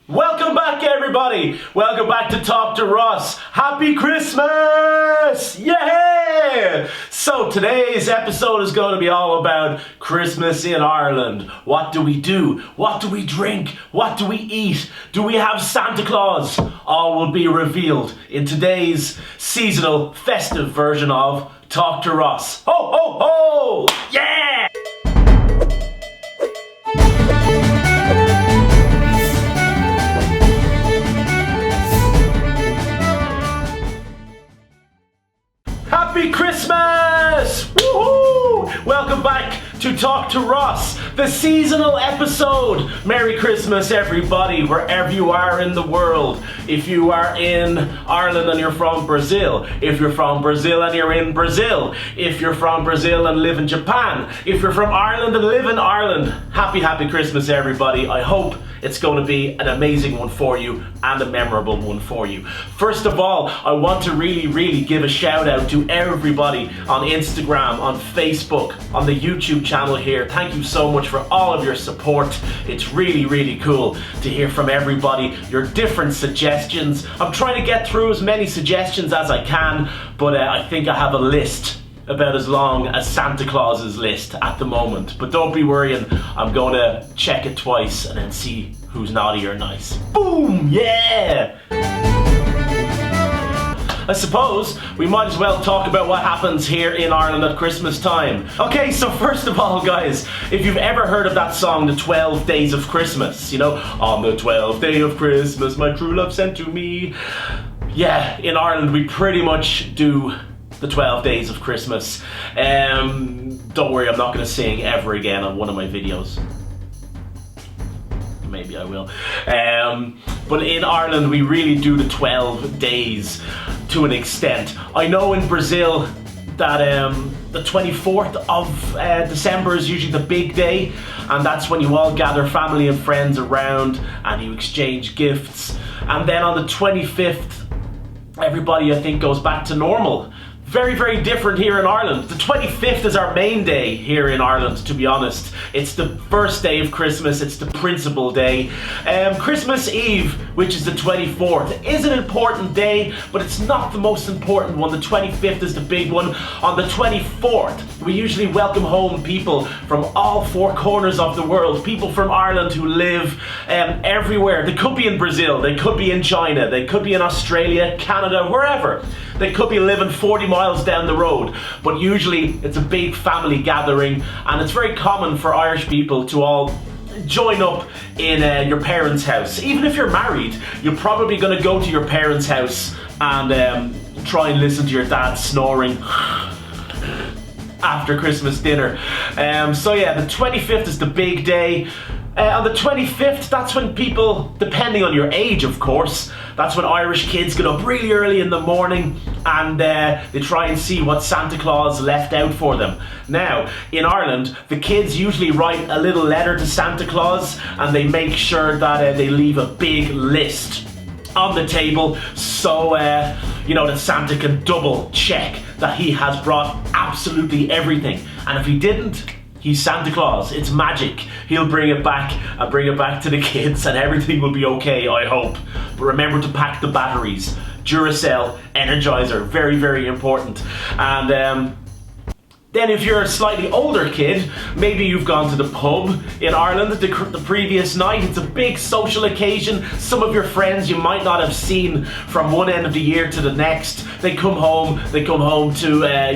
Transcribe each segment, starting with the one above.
Welcome back, everybody! Welcome back to Talk to Ross. Happy Christmas! Yeah! So today's episode is going to be all about Christmas in Ireland. What do we do? What do we drink? What do we eat? Do we have Santa Claus? All will be revealed in today's seasonal, festive version of Talk to Ross. Ho, ho, ho! Yeah! Happy Christmas! Woohoo! Welcome back to Talk to Ross, the seasonal episode. Merry Christmas, everybody, wherever you are in the world. If you are in Ireland and you're from Brazil, if you're from Brazil and you're in Brazil, if you're from Brazil and live in Japan, if you're from Ireland and live in Ireland, happy Christmas, everybody. I hope it's going to be an amazing one for you and a memorable one for you. First of all, I want to really give a shout out to everybody on Instagram, on Facebook, on the YouTube channel here. Thank you so much for all of your support. It's really cool to hear from everybody, your different suggestions. I'm trying to get through as many suggestions as I can, but I think I have a list about as long as Santa Claus's list at the moment. But don't be worrying, I'm going to check it twice and then see who's naughty or nice. Boom! Yeah! I suppose we might as well talk about what happens here in Ireland at Christmas time. Okay, so first of all, guys, if you've ever heard of that song, The 12 Days of Christmas, you know, on the 12th day of Christmas, my true love sent to me. Yeah, in Ireland we pretty much do the 12 days of Christmas. Don't worry, I'm not going to sing ever again on one of my videos. Maybe I will. But in Ireland we really do the 12 days to an extent. I know in Brazil that the 24th of December is usually the big day, and that's when you all gather family and friends around and you exchange gifts. And then on the 25th, everybody, I think, goes back to normal. Very different here in Ireland. The 25th is our main day here in Ireland, to be honest. It's the first day of Christmas, it's the principal day. Christmas Eve, which is the 24th, is an important day, but it's not the most important one. The 25th is the big one. On the 24th, we usually welcome home people from all four corners of the world, people from Ireland who live everywhere. They could be in Brazil, they could be in China, they could be in Australia, Canada, wherever. They could be living 40 miles down the road, but usually it's a big family gathering, and it's very common for Irish people to all join up in your parents' house. Even if you're married, you're probably going to go to your parents' house and try and listen to your dad snoring after Christmas dinner. So yeah, the 25th is the big day. On the 25th, that's when people, depending on your age of course, that's when Irish kids get up really early in the morning and they try and see what Santa Claus left out for them. Now, in Ireland, the kids usually write a little letter to Santa Claus and they make sure that they leave a big list on the table so you know, that Santa can double check that he has brought absolutely everything. And if he didn't, he's Santa Claus. It's magic. He'll bring it back and bring it back to the kids and everything will be okay, I hope. But remember to pack the batteries. Duracell, Energizer, very important. And then if you're a slightly older kid, maybe you've gone to the pub in Ireland the previous night. It's a big social occasion. Some of your friends you might not have seen from one end of the year to the next. They come home to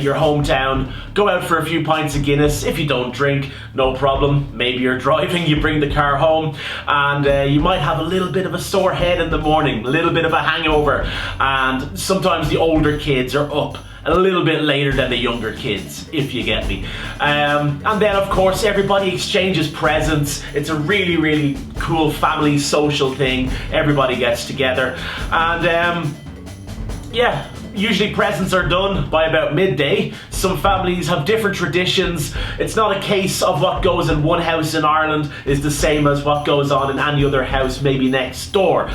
your hometown, go out for a few pints of Guinness. If you don't drink, no problem. Maybe you're driving, you bring the car home, and you might have a little bit of a sore head in the morning, a little bit of a hangover, and sometimes the older kids are up a little bit later than the younger kids, if you get me. And then of course everybody exchanges presents. It's a really cool family social thing. Everybody gets together and yeah, usually presents are done by about midday. Some families have different traditions. It's not a case of what goes in one house in Ireland is the same as what goes on in any other house maybe next door.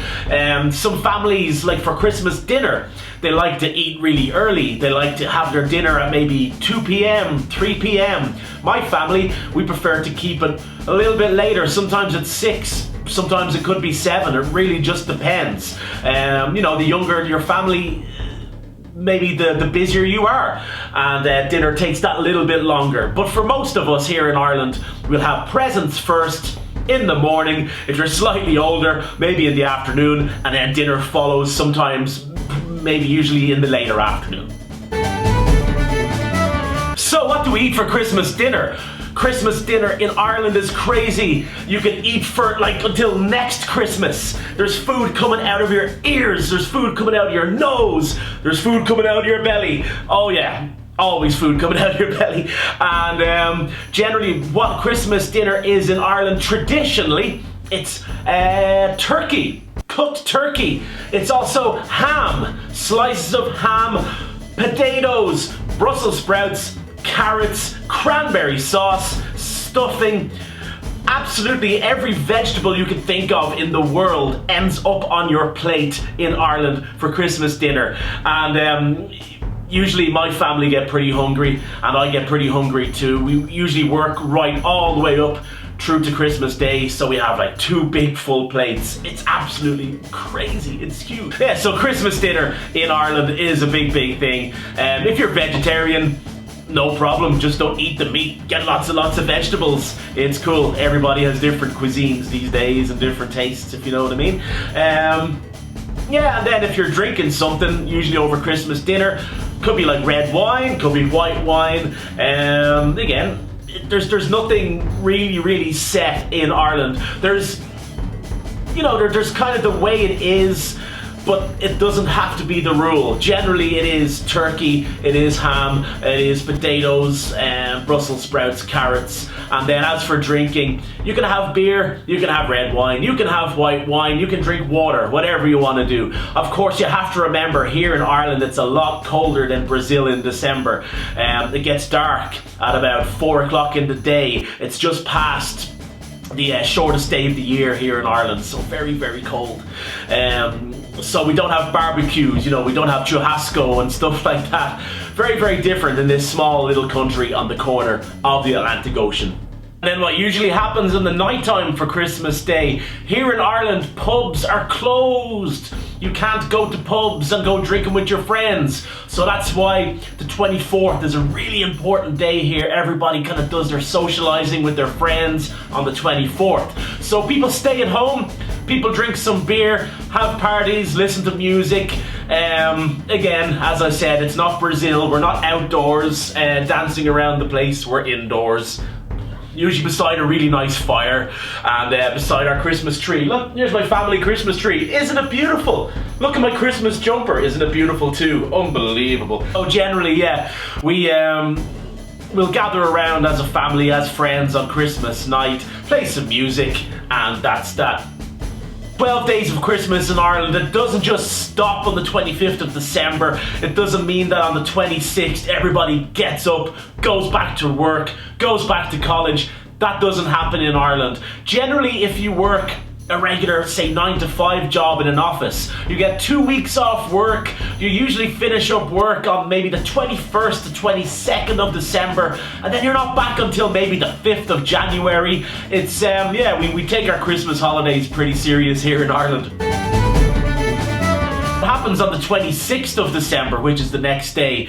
Some families, like for Christmas dinner, they like to eat really early. They like to have their dinner at maybe 2 p.m, 3 p.m. My family, we prefer to keep it a little bit later, sometimes at 6. Sometimes it could be 7. It really just depends. The younger your family, maybe the busier you are, and dinner takes that little bit longer. But for most of us here in Ireland, we'll have presents first in the morning. If you're slightly older, maybe in the afternoon, and then dinner follows sometimes, maybe usually in the later afternoon. So what do we eat for Christmas dinner? Christmas dinner in Ireland is crazy. You can eat for until next Christmas. There's food coming out of your ears. There's food coming out of your nose. There's food coming out of your belly. Oh yeah, always food coming out of your belly. And generally what Christmas dinner is in Ireland traditionally, it's turkey, cooked turkey. It's also ham, slices of ham, potatoes, Brussels sprouts, carrots, cranberry sauce, stuffing. Absolutely every vegetable you can think of in the world ends up on your plate in Ireland for Christmas dinner. And usually my family get pretty hungry, and I get pretty hungry too. We usually work right all the way up through to Christmas Day, so we have 2 big full plates. It's absolutely crazy. It's huge. Yeah, so Christmas dinner in Ireland is a big thing. If you're vegetarian, no problem, just don't eat the meat. Get lots of vegetables. It's cool. Everybody has different cuisines these days and different tastes, if you know what I mean. Yeah, and then if you're drinking something, usually over Christmas dinner, could be red wine, could be white wine. Again, there's nothing really set in Ireland. There's kind of the way it is, but it doesn't have to be the rule. Generally it is turkey, it is ham, it is potatoes, Brussels sprouts, carrots. And then as for drinking, you can have beer, you can have red wine, you can have white wine, you can drink water, whatever you want to do. Of course, you have to remember here in Ireland it's a lot colder than Brazil in December. It gets dark at about 4 o'clock in the day. It's just past the shortest day of the year here in Ireland, so very cold. So we don't have barbecues, we don't have churrasco and stuff like that. Very different in this small little country on the corner of the Atlantic Ocean. And then what usually happens in the nighttime for Christmas Day, here in Ireland, pubs are closed. You can't go to pubs and go drinking with your friends. So that's why the 24th is a really important day here. Everybody kind of does their socializing with their friends on the 24th. So people stay at home, people drink some beer, have parties, listen to music. Again, as I said, it's not Brazil. We're not outdoors dancing around the place. We're indoors. Usually beside a really nice fire, and beside our Christmas tree. Look, here's my family Christmas tree. Isn't it beautiful? Look at my Christmas jumper. Isn't it beautiful too? Unbelievable. So generally, yeah, we'll gather around as a family, as friends on Christmas night, play some music, and that's that. 12 days of Christmas in Ireland. It doesn't just stop on the 25th of December. It doesn't mean that on the 26th everybody gets up, goes back to work, goes back to college. That doesn't happen in Ireland. Generally, if you work a regular, say 9 to 5 job in an office, you get 2 weeks off work. You usually finish up work on maybe the 21st to 22nd of December, and then you're not back until maybe the 5th of January. It's yeah, we take our Christmas holidays pretty serious here in Ireland. What happens on the 26th of December, which is the next day,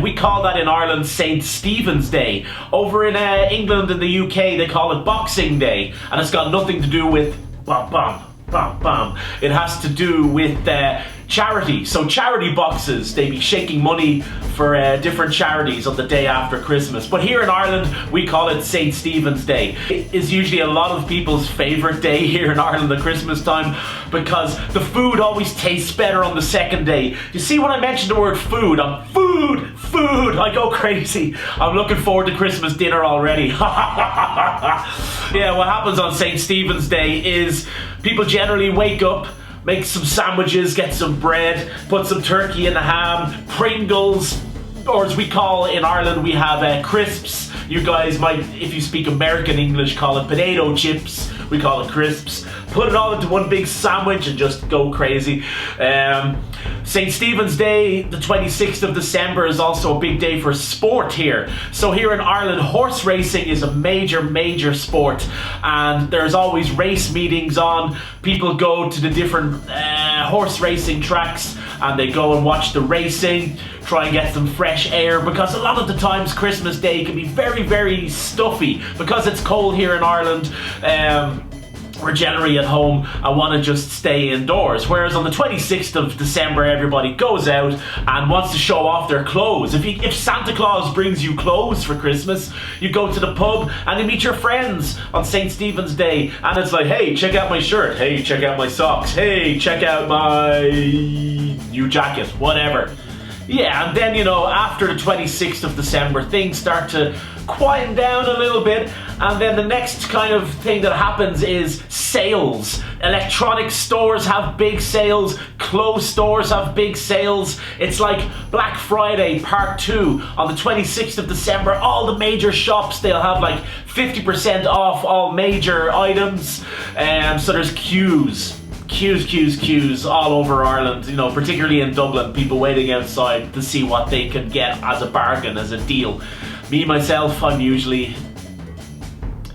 we call that in Ireland St. Stephen's Day. Over in England and the UK they call it Boxing Day, and it's got nothing to do with it has to do with charity. So charity boxes, they be shaking money for different charities on the day after Christmas. But here in Ireland, we call it St. Stephen's Day. It is usually a lot of people's favourite day here in Ireland at Christmas time, because the food always tastes better on the second day. You see, when I mention the word food, food, I go crazy. I'm looking forward to Christmas dinner already. Yeah, what happens on St. Stephen's Day is people generally wake up, make some sandwiches, get some bread, put some turkey in the ham, Pringles, or as we call in Ireland, we have crisps. You guys might, if you speak American English, call it potato chips. We call it crisps. Put it all into one big sandwich and just go crazy. St. Stephen's Day, the 26th of December, is also a big day for sport here. So here in Ireland, horse racing is a major sport, and there's always race meetings on. People go to the different horse racing tracks and they go and watch the racing, try and get some fresh air, because a lot of the times Christmas Day can be very stuffy because it's cold here in Ireland. We're generally at home and want to just stay indoors. Whereas on the 26th of December, everybody goes out and wants to show off their clothes. If Santa Claus brings you clothes for Christmas, you go to the pub and you meet your friends on St. Stephen's Day, and it's like, hey, check out my shirt. Hey, check out my socks. Hey, check out my new jacket. Whatever. Yeah, and then, you know, after the 26th of December, things start to quieten down a little bit, and then the next kind of thing that happens is sales. Electronic stores have big sales, clothes stores have big sales. It's like Black Friday Part 2 on the 26th of December. All the major shops, they'll have like 50% off all major items, so there's queues all over Ireland, you know, particularly in Dublin, people waiting outside to see what they can get as a bargain, as a deal. Me, myself, I'm usually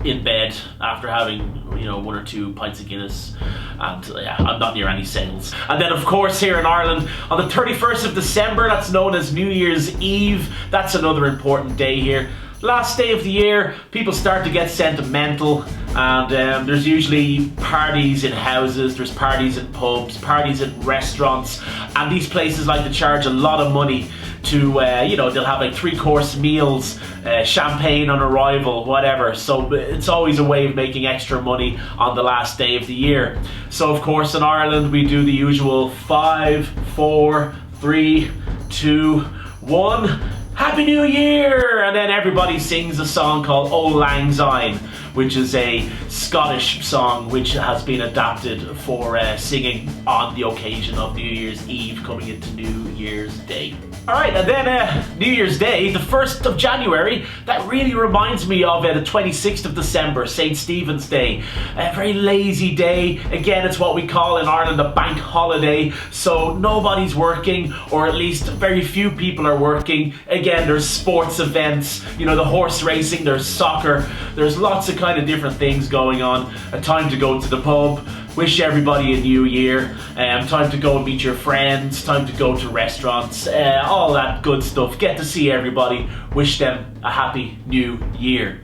in bed after having, you know, 1 or 2 pints of Guinness, and yeah, I'm not near any sales. And then of course here in Ireland, on the 31st of December, that's known as New Year's Eve. That's another important day here. Last day of the year, people start to get sentimental, and there's usually parties in houses, there's parties in pubs, parties in restaurants, and these places like to charge a lot of money to, you know, they'll have like 3-course meals, champagne on arrival, whatever. So it's always a way of making extra money on the last day of the year. So of course in Ireland we do the usual 5, 4, 3, 2, 1. Happy New Year! And then everybody sings a song called Auld Lang Syne, which is a Scottish song which has been adapted for singing on the occasion of New Year's Eve coming into New Year's Day. Alright, and then New Year's Day, the 1st of January, that really reminds me of the 26th of December, St. Stephen's Day. A very lazy day. Again, it's what we call in Ireland a bank holiday, so nobody's working, or at least very few people are working. Again, there's sports events, you know, the horse racing, there's soccer, there's lots of kind of different things going on. A time to go to the pub, wish everybody a new year, time to go and meet your friends, time to go to restaurants, all that good stuff. Get to see everybody, wish them a happy new year.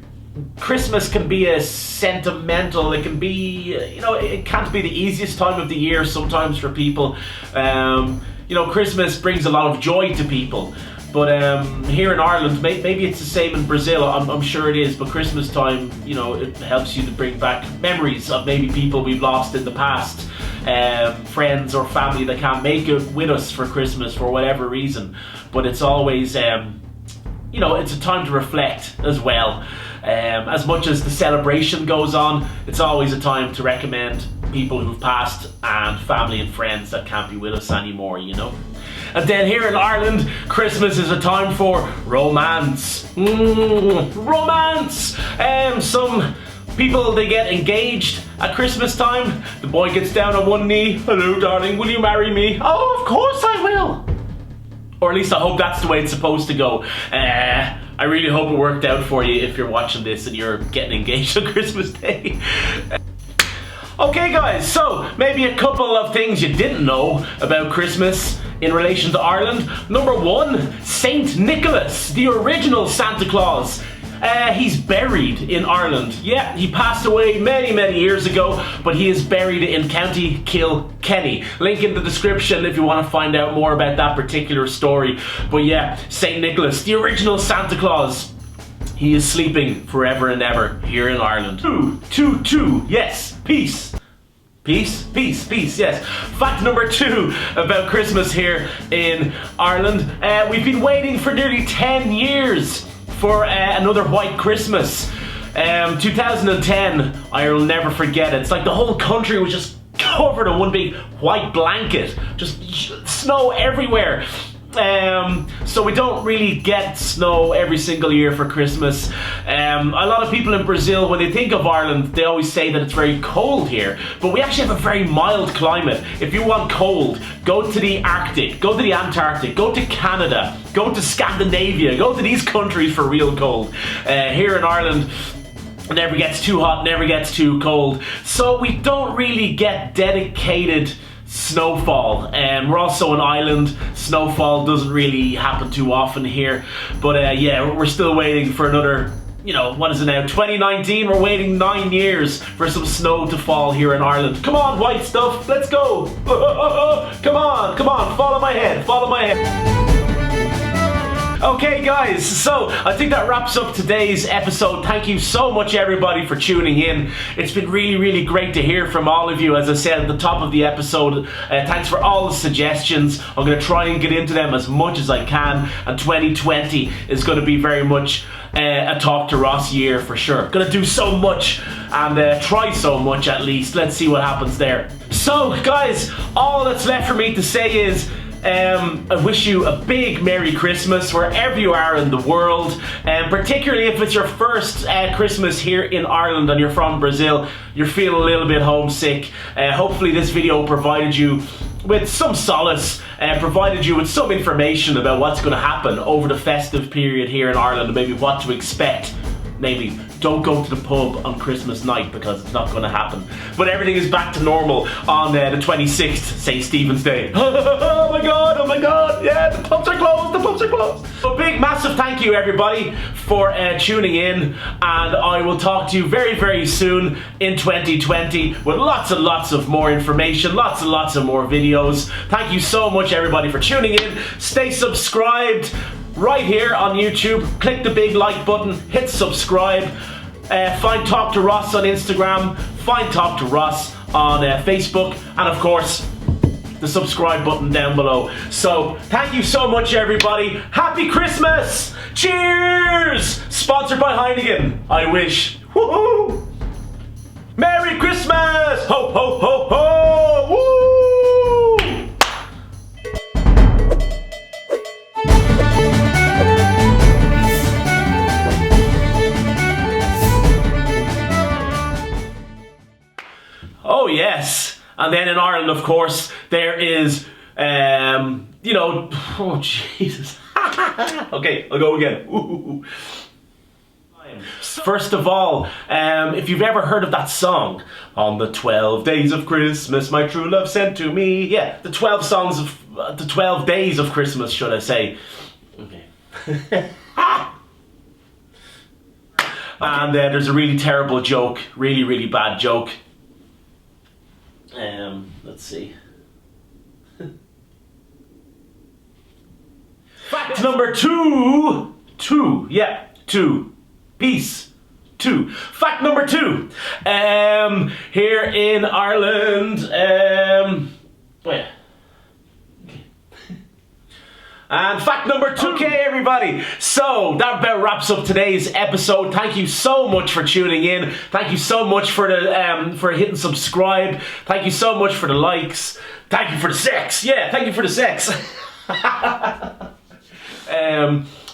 Christmas can be a sentimental, it can be, you know, it can't be the easiest time of the year sometimes for people. You know, Christmas brings a lot of joy to people. But here in Ireland, maybe it's the same in Brazil, I'm sure it is, but Christmas time, you know, it helps you to bring back memories of maybe people we've lost in the past, friends or family that can't make it with us for Christmas for whatever reason. But it's always, you know, it's a time to reflect as well. As much as the celebration goes on, it's always a time to recommend people who've passed and family and friends that can't be with us anymore, you know. And then here in Ireland, Christmas is a time for romance. Romance! Some people, they get engaged at Christmas time. The boy gets down on one knee. Hello, darling, will you marry me? Oh, of course I will. Or at least I hope that's the way it's supposed to go. I really hope it worked out for you if you're watching this and you're getting engaged on Christmas Day. Okay guys, so maybe a couple of things you didn't know about Christmas in relation to Ireland. Number 1, Saint Nicholas, the original Santa Claus. He's buried in Ireland. Yeah, he passed away many years ago, but he is buried in County Kilkenny. Link in the description if you want to find out more about that particular story. But yeah, Saint Nicholas, the original Santa Claus. He is sleeping forever and ever here in Ireland. 2, yes, peace. Peace, yes. Fact number 2 about Christmas here in Ireland. We've been waiting for nearly 10 years for another white Christmas. 2010, I'll never forget it. It's like the whole country was just covered in one big white blanket. Just snow everywhere. So we don't really get snow every single year for Christmas. A lot of people in Brazil, when they think of Ireland, they always say that it's very cold here, but we actually have a very mild climate. If you want cold, go to the Arctic, go to the Antarctic, go to Canada, go to Scandinavia, go to these countries for real cold. Here in Ireland, it never gets too hot, never gets too cold, so we don't really get dedicated snowfall. We're also an island. Snowfall doesn't really happen too often here, but yeah, we're still waiting for another, you know, what is it now, 2019? We're waiting 9 years for some snow to fall here in Ireland. Come on, white stuff, let's go. Come on, follow my head, follow my head. Okay guys, so I think that wraps up today's episode. Thank you so much everybody for tuning in. It's been really great to hear from all of you. As I said at the top of the episode, thanks for all the suggestions. I'm going to try and get into them as much as I can, and 2020 is going to be very much a Talk to Ross year for sure. Gonna do so much and try so much at least. Let's see what happens there. So guys, all that's left for me to say is I wish you a big Merry Christmas wherever you are in the world, and particularly if it's your first Christmas here in Ireland and you're from Brazil, you're feeling a little bit homesick. Hopefully this video provided you with some solace, provided you with some information about what's going to happen over the festive period here in Ireland, and maybe what to expect. Maybe don't go to the pub on Christmas night because it's not going to happen. But everything is back to normal on the 26th, St. Stephen's Day. Oh my god, yeah, the pubs are closed, So big, massive thank you everybody for tuning in, and I will talk to you very soon in 2020 with lots and lots of more information, lots and lots of more videos. Thank you so much everybody for tuning in. Stay subscribed right here on YouTube. Click the big like button, hit subscribe. Find Talk to Ross on Instagram, find Talk to Ross on Facebook, and of course the subscribe button down below. So thank you so much everybody. Happy Christmas! Cheers! Sponsored by Heineken, I wish. Woohoo! Merry Christmas! Ho ho ho ho! Woo! Oh yes, and then in Ireland, of course, there is, you know, oh Jesus. Okay, I'll go again. Ooh. First of all, if you've ever heard of that song, on the 12 days of Christmas, my true love sent to me. Yeah, the 12 songs of, the 12 days of Christmas, should I say. Okay. And there's a really terrible joke, really bad joke. Let's see. Fact number two. Peace. 2. Fact number 2. Here in Ireland, wait. And fact number 2. Okay, everybody. So that about wraps up today's episode. Thank you so much for tuning in. Thank you so much for the for hitting subscribe. Thank you so much for the likes. Thank you for the sex. Yeah, thank you for the sex.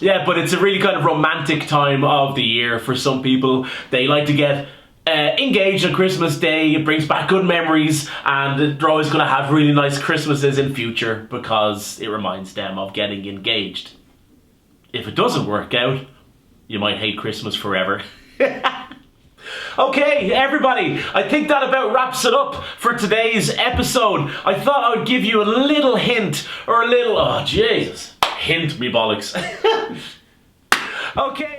Yeah, but it's a really kind of romantic time of the year for some people. They like to get engaged on Christmas Day. It brings back good memories, and they're always going to have really nice Christmases in future because it reminds them of getting engaged. If it doesn't work out, you might hate Christmas forever. Okay, everybody, I think that about wraps it up for today's episode. I thought I would give you a little hint, or a little, oh Jesus, hint me bollocks. Okay.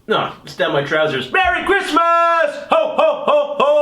No, it's down my trousers. Merry Christmas! Ho, ho, ho, ho!